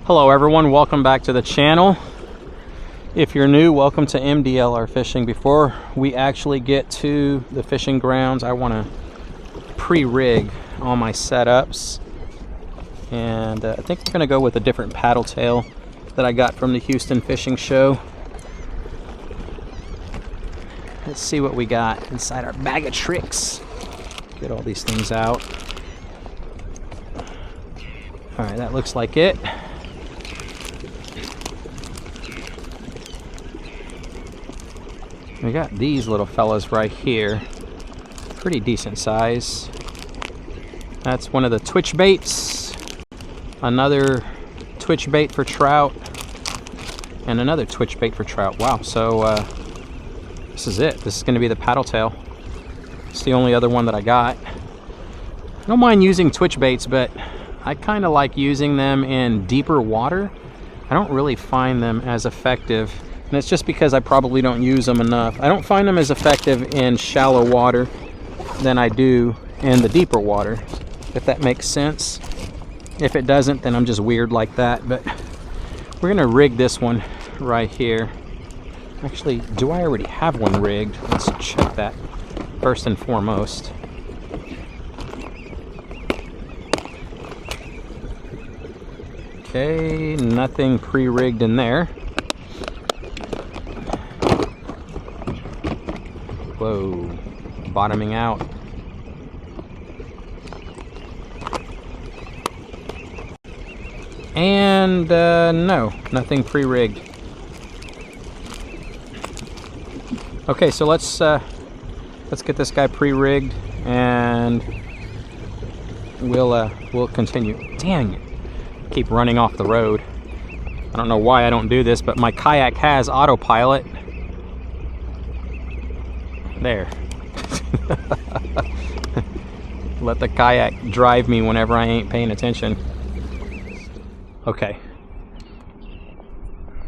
Hello everyone, welcome back to the channel. If you're new, welcome to MDLR Fishing. Before we actually get to the fishing grounds, I want to pre-rig all my setups. And I think we're going to go with a different paddle tail that I got from the Houston Fishing Show. Let's see what we got inside our bag of tricks. Get all these things out. Alright, that looks like it. We got these little fellas right here. Pretty decent size. That's one of the twitch baits. Another twitch bait for trout. And another twitch bait for trout. Wow, so this is it. This is going to be the paddle tail. It's the only other one that I got. I don't mind using twitch baits, but I kind of like using them in deeper water. I don't really find them as effective. And it's just because I probably don't use them enough. I don't find them as effective in shallow water than I do in the deeper water, if that makes sense. If it doesn't, then I'm just weird like that. But we're gonna rig this one right here. Actually, do I already have one rigged? Let's check that first and foremost. Okay, nothing pre-rigged in there. Whoa, bottoming out. And no, nothing pre-rigged. Okay, so let's get this guy pre-rigged and we'll continue. Dang it. Keep running off the road. I don't know why I don't do this, but my kayak has autopilot. There. Let the kayak drive me whenever I ain't paying attention. Okay.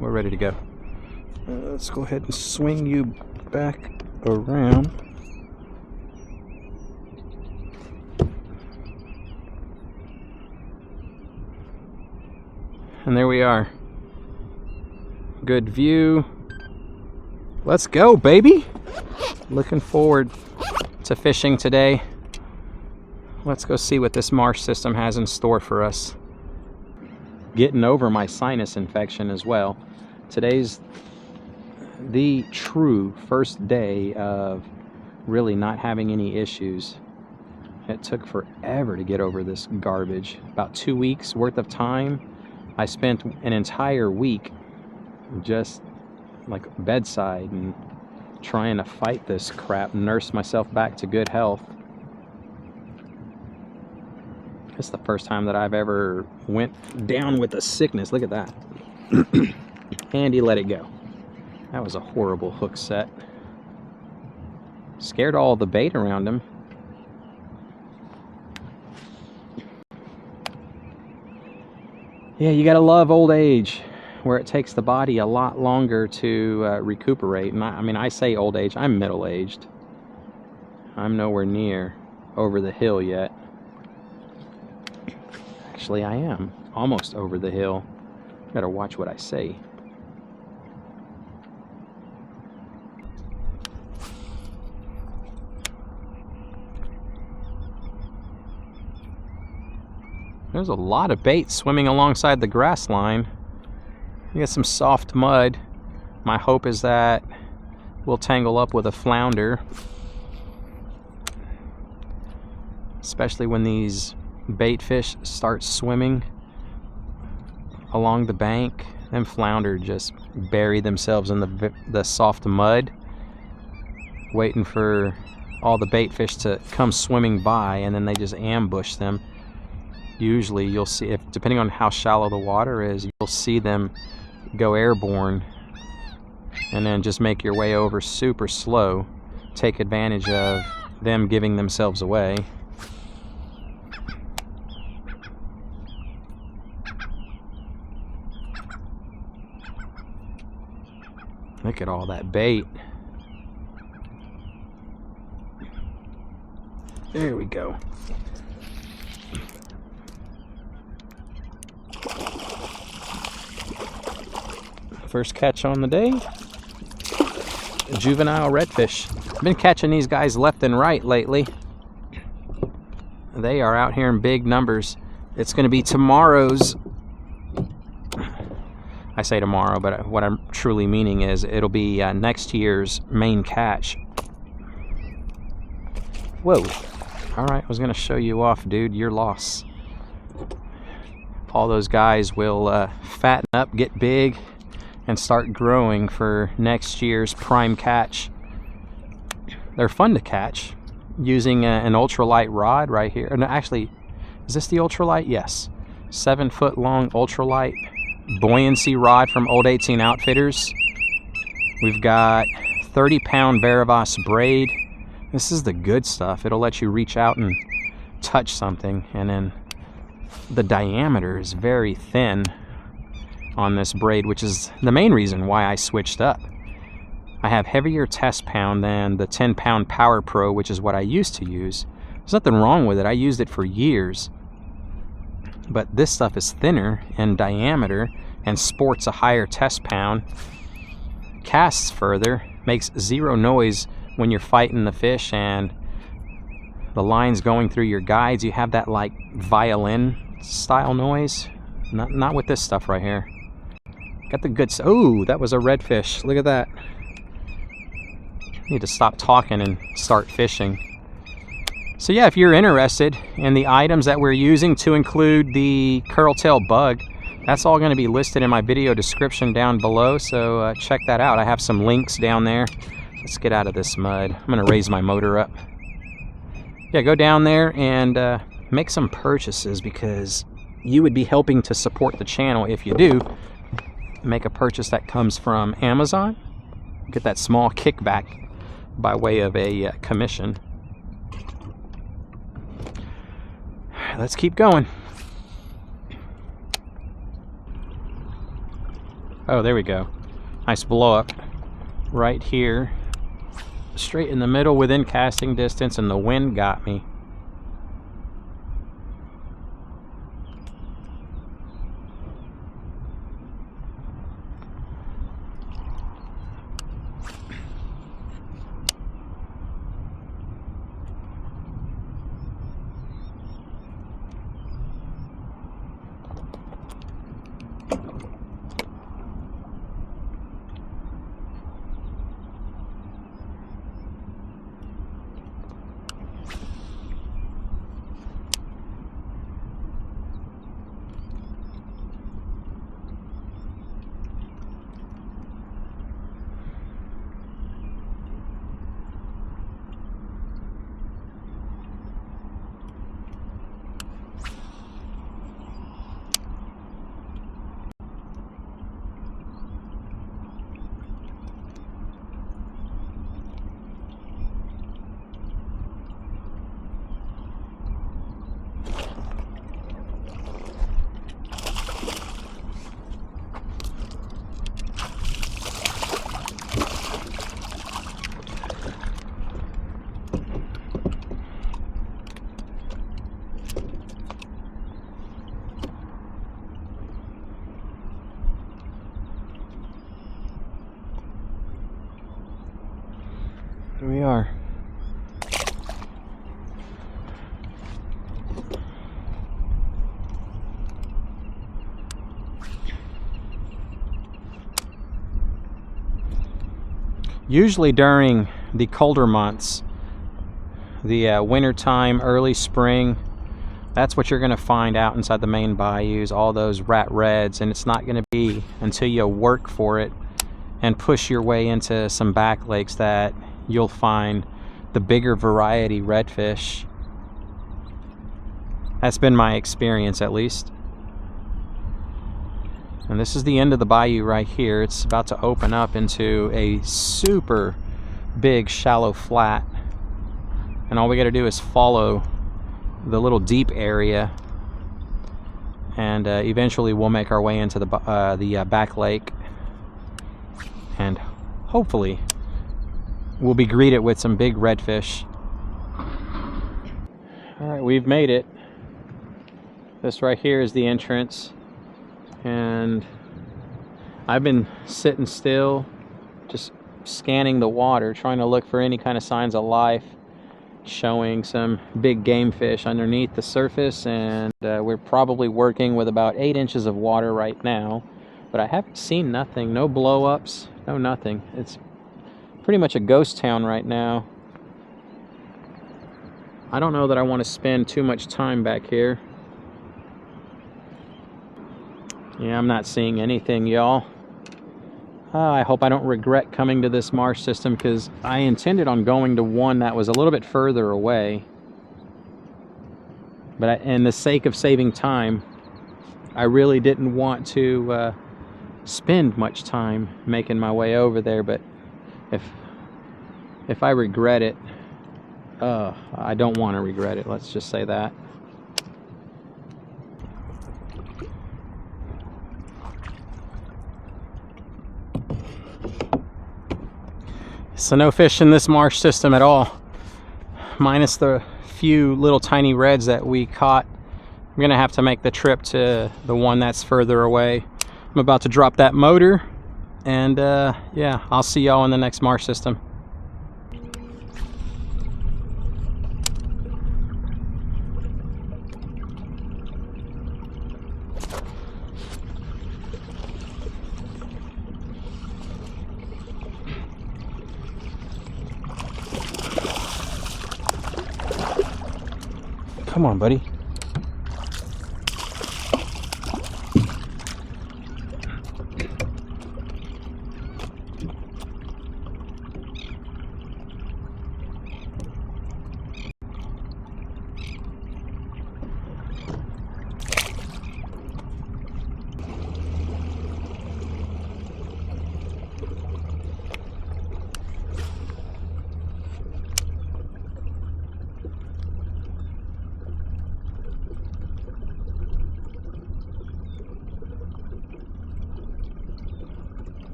We're ready to go. Let's go ahead and swing you back around. And there we are. Good view. Let's go, baby! Looking forward to fishing today. Let's go see what this marsh system has in store for us. Getting over my sinus infection as well. Today's the true first day of really not having any issues. It took forever to get over this garbage. About 2 weeks worth of time. I spent an entire week just like bedside and trying to fight this crap, nurse myself back to good health. It's the first time that I've ever went down with a sickness. Look at that. And he let it go. That was a horrible hook set. Scared all the bait around him. Yeah, you gotta love old age, where it takes the body a lot longer to recuperate. And I mean, I say old age, I'm middle-aged. I'm nowhere near over the hill yet. Actually, I am almost over the hill. Gotta watch what I say. There's a lot of bait swimming alongside the grass line. You got some soft mud. My hope is that we'll tangle up with a flounder. Especially when these bait fish start swimming along the bank. Them flounder just bury themselves in the soft mud, waiting for all the bait fish to come swimming by, and then they just ambush them. Usually you'll see, if depending on how shallow the water is, you'll see them go airborne and then just make your way over super slow. Take advantage of them giving themselves away. Look at all that bait. There we go. First catch on the day. Juvenile redfish. I've been catching these guys left and right lately. They are out here in big numbers. It's going to be tomorrow's, I say tomorrow, but what I'm truly meaning is it'll be next year's main catch. Whoa. Alright, I was going to show you off, dude. Your loss. All those guys will fatten up, get big, and start growing for next year's prime catch. They're fun to catch using an ultralight rod right here. No, actually, is this the ultralight? Yes. 7-foot long ultralight buoyancy rod from Old 18 Outfitters. We've got 30-pound Varivas braid. This is the good stuff. It'll let you reach out and touch something, and then the diameter is very thin on this braid, which is the main reason why I switched up. I have heavier test pound than the 10-pound Power Pro, which is what I used to use. There's nothing wrong with it. I used it for years. But this stuff is thinner in diameter and sports a higher test pound, casts further, makes zero noise when you're fighting the fish and the line's going through your guides. You have that like violin style noise. Not with this stuff right here. Got the good stuff. Oh, that was a redfish. Look at that. Need to stop talking and start fishing. So yeah, if you're interested in the items that we're using to include the curltail bug, that's all going to be listed in my video description down below, so check that out. I have some links down there. Let's get out of this mud. I'm going to raise my motor up. Yeah, go down there and make some purchases, because you would be helping to support the channel if you do make a purchase that comes from Amazon. Get that small kickback by way of a commission. Let's keep going. Oh, there we go. Nice blow up right here, straight in the middle within casting distance, and the wind got me. Here we are. Usually during the colder months, the winter time, early spring, that's what you're going to find out inside the main bayous, all those rat reds, and it's not going to be until you work for it and push your way into some back lakes that you'll find the bigger variety redfish. That's been my experience, at least. And this is the end of the bayou right here. It's about to open up into a super big shallow flat, and all we got to do is follow the little deep area, and eventually we'll make our way into the back lake, and hopefully we'll be greeted with some big redfish. Alright, we've made it. This right here is the entrance, and I've been sitting still, just scanning the water, trying to look for any kind of signs of life, showing some big game fish underneath the surface, and we're probably working with about 8 inches of water right now, but I haven't seen nothing, no blow-ups, no nothing. It's pretty much a ghost town right now. I don't know that I want to spend too much time back here. Yeah, I'm not seeing anything, y'all. I hope I don't regret coming to this marsh system, because I intended on going to one that was a little bit further away. But in the sake of saving time, I really didn't want to spend much time making my way over there. But if I regret it, I don't want to regret it. Let's just say that. So no fish in this marsh system at all, minus the few little tiny reds that we caught. I'm gonna have to make the trip to the one that's further away. I'm about to drop that motor, and yeah, I'll see y'all in the next marsh system. Come on, buddy.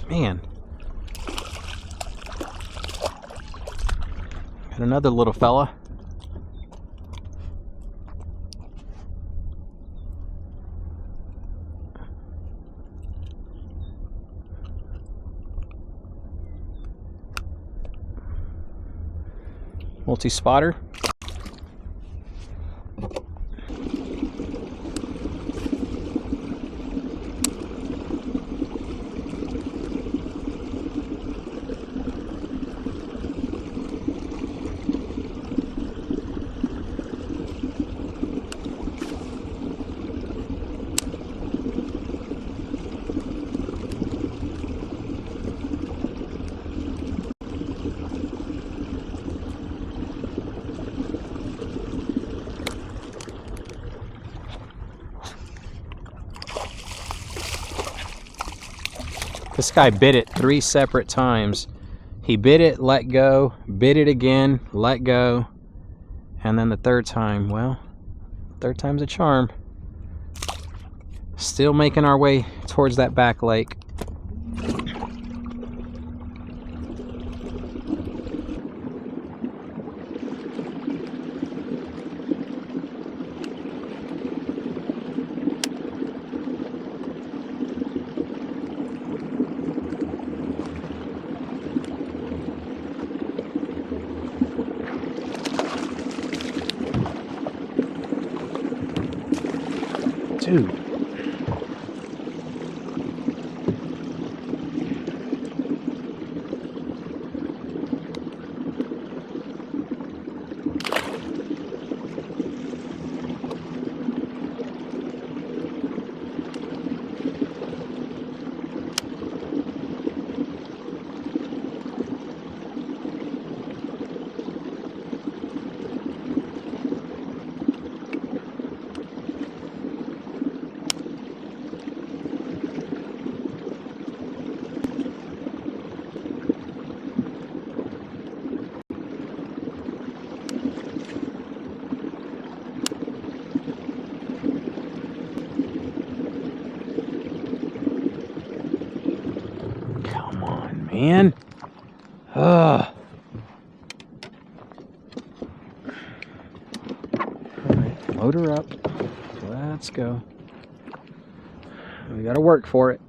Man. Got another little fella. Multi-spotter. This guy bit it 3 separate times. He bit it, let go, bit it again, let go, and then the third time, well, third time's a charm. Still making our way towards that back lake. Dude. man. Ugh. Alright, load her up. Let's go. We gotta work for it.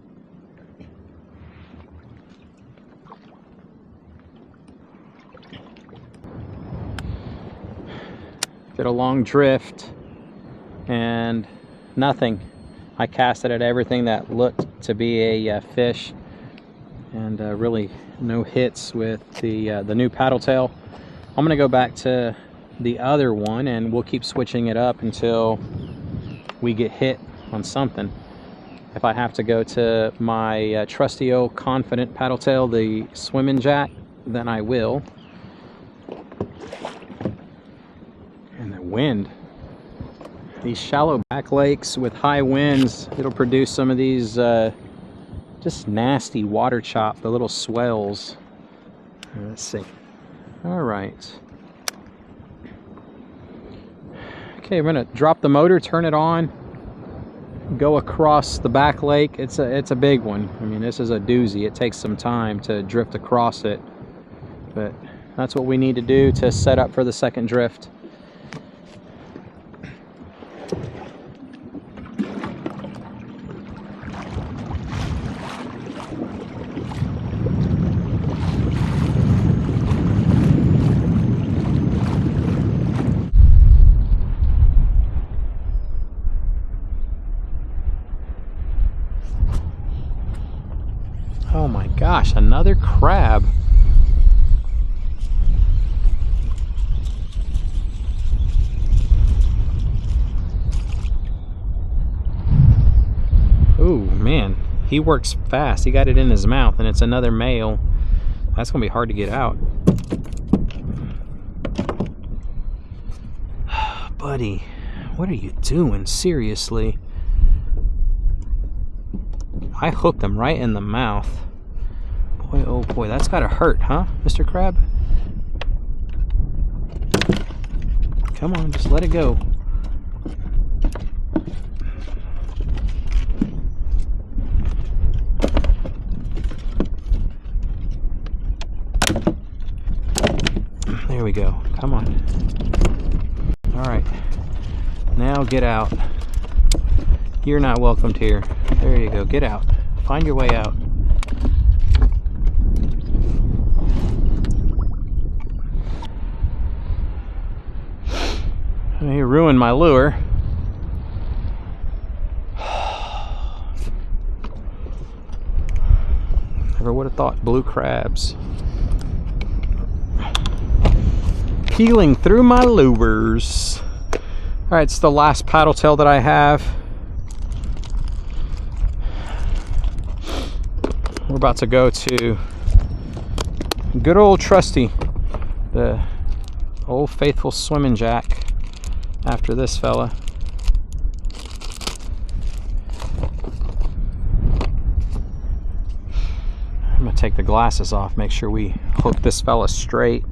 Did a long drift and nothing. I casted at everything that looked to be a fish, and really no hits with the new paddle tail. I'm gonna go back to the other one and we'll keep switching it up until we get hit on something. If I have to go to my trusty old confident paddle tail, the swimming jack, then I will. And the wind. These shallow back lakes with high winds, it'll produce some of these just nasty water chop, the little swells. Let's see. All right. Okay, we're gonna drop the motor, turn it on, go across the back lake. It's a big one. I mean, this is a doozy. It takes some time to drift across it, but that's what we need to do to set up for the second drift. Oh my gosh, another crab. Oh man, he works fast. He got it in his mouth and it's another male. That's gonna be hard to get out. Buddy, what are you doing? Seriously. I hooked him right in the mouth. Boy, oh boy, that's gotta hurt, huh, Mr. Crab? Come on, just let it go. There we go. Come on. All right. Now get out. You're not welcomed here. There you go. Get out. Find your way out. You ruined my lure. Never would have thought blue crabs. Peeling through my lures. Alright, it's the last paddle tail that I have. We're about to go to good old trusty, the old faithful swimming jack after this fella. I'm gonna take the glasses off, make sure we hook this fella straight.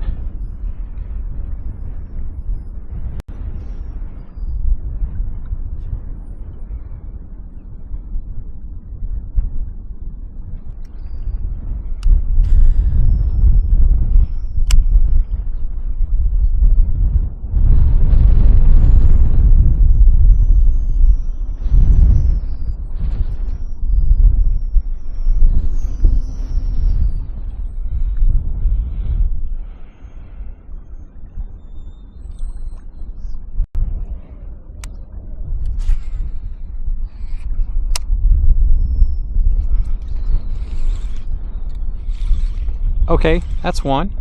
Okay, that's one.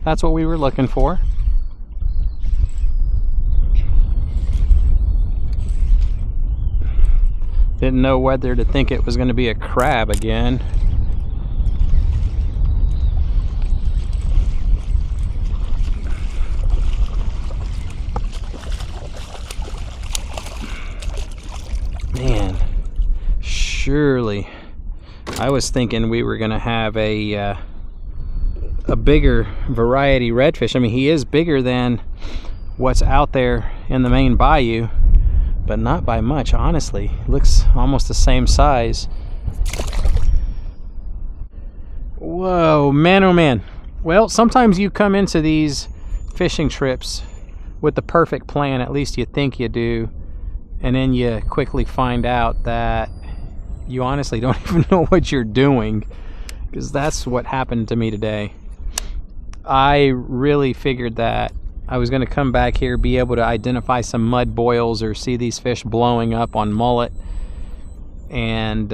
That's what we were looking for. Didn't know whether to think it was going to be a crab again. Man, surely I was thinking we were going to have a bigger variety redfish. I mean, he is bigger than what's out there in the main bayou, but not by much, honestly. Looks almost the same size. Whoa, man, oh man. Well, sometimes you come into these fishing trips with the perfect plan, at least you think you do, and then you quickly find out that you honestly don't even know what you're doing, because that's what happened to me today. I really figured that I was going to come back here, be able to identify some mud boils or see these fish blowing up on mullet, and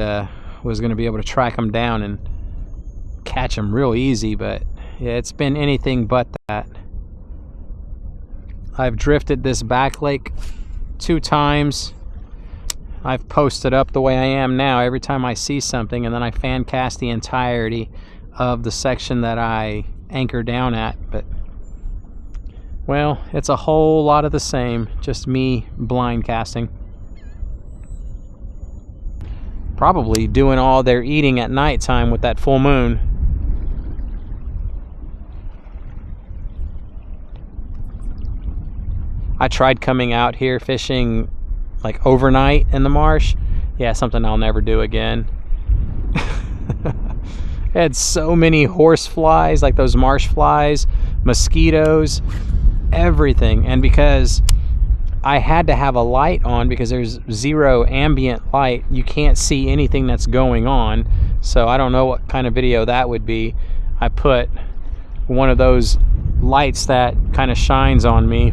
was going to be able to track them down and catch them real easy, but yeah, it's been anything but that. I've drifted this back lake 2 times. I've posted up the way I am now every time I see something, and then I fan cast the entirety of the section that I anchor down at. But well, it's a whole lot of the same, just me blind casting. Probably doing all their eating at nighttime with that full moon. I tried coming out here fishing like overnight in the marsh. Yeah, something I'll never do again. I had so many horse flies, like those marsh flies, mosquitoes, everything. And because I had to have a light on, because there's 0 ambient light, you can't see anything that's going on. So I don't know what kind of video that would be. I put one of those lights that kind of shines on me.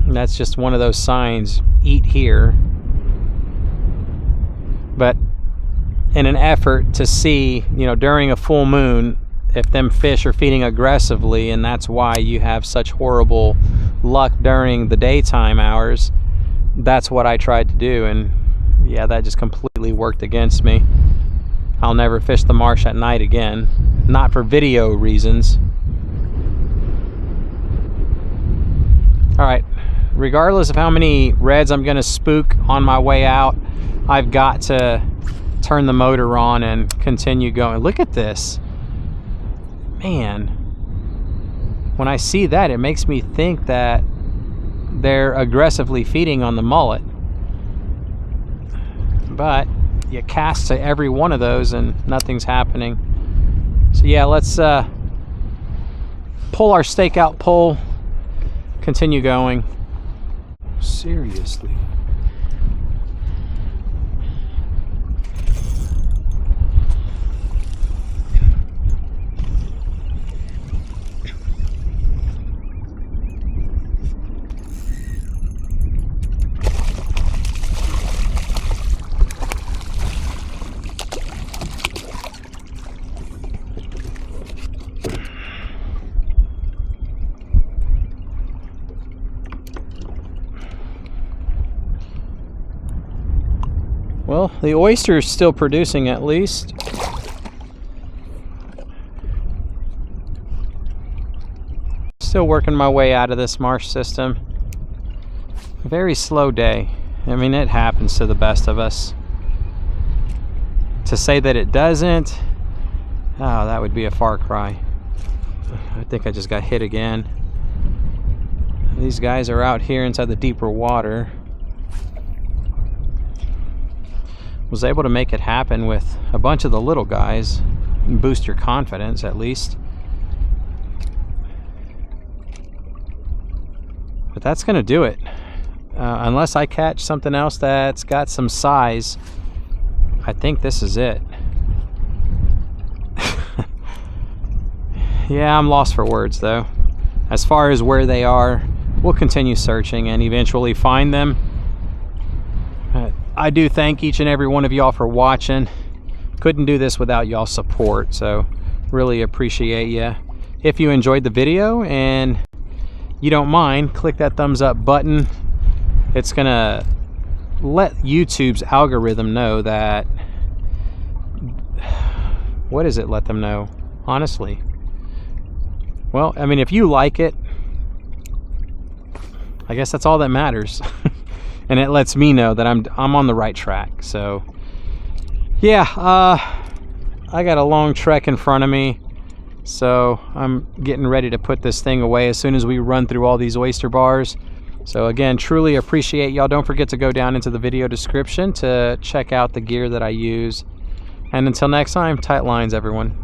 That's just one of those signs, eat here. But in an effort to see, you know, during a full moon, if them fish are feeding aggressively, and that's why you have such horrible luck during the daytime hours, that's what I tried to do. And yeah, that just completely worked against me. I'll never fish the marsh at night again, not for video reasons. All right. Regardless of how many reds I'm going to spook on my way out, I've got to turn the motor on and continue going. Look at this. Man. When I see that, it makes me think that they're aggressively feeding on the mullet. But you cast to every one of those and nothing's happening. So yeah, let's pull our stakeout pole, continue going. Seriously. Well, the oyster is still producing at least. Still working my way out of this marsh system. Very slow day. I mean, it happens to the best of us. To say that it doesn't, oh, that would be a far cry. I think I just got hit again. These guys are out here inside the deeper water. Was able to make it happen with a bunch of the little guys. Boost your confidence at least. But that's gonna do it. Unless I catch something else that's got some size, I think this is it. Yeah, I'm lost for words though. As far as where they are, we'll continue searching and eventually find them. I do thank each and every one of y'all for watching. Couldn't do this without y'all's support, so really appreciate you. If you enjoyed the video and you don't mind, click that thumbs up button. It's gonna let YouTube's algorithm know that, what does it let them know, honestly? Well, I mean, if you like it, I guess that's all that matters. And it lets me know that I'm on the right track. So yeah, I got a long trek in front of me, so I'm getting ready to put this thing away as soon as we run through all these oyster bars. So again, truly appreciate y'all. Don't forget to go down into the video description to check out the gear that I use. And until next time, tight lines, everyone.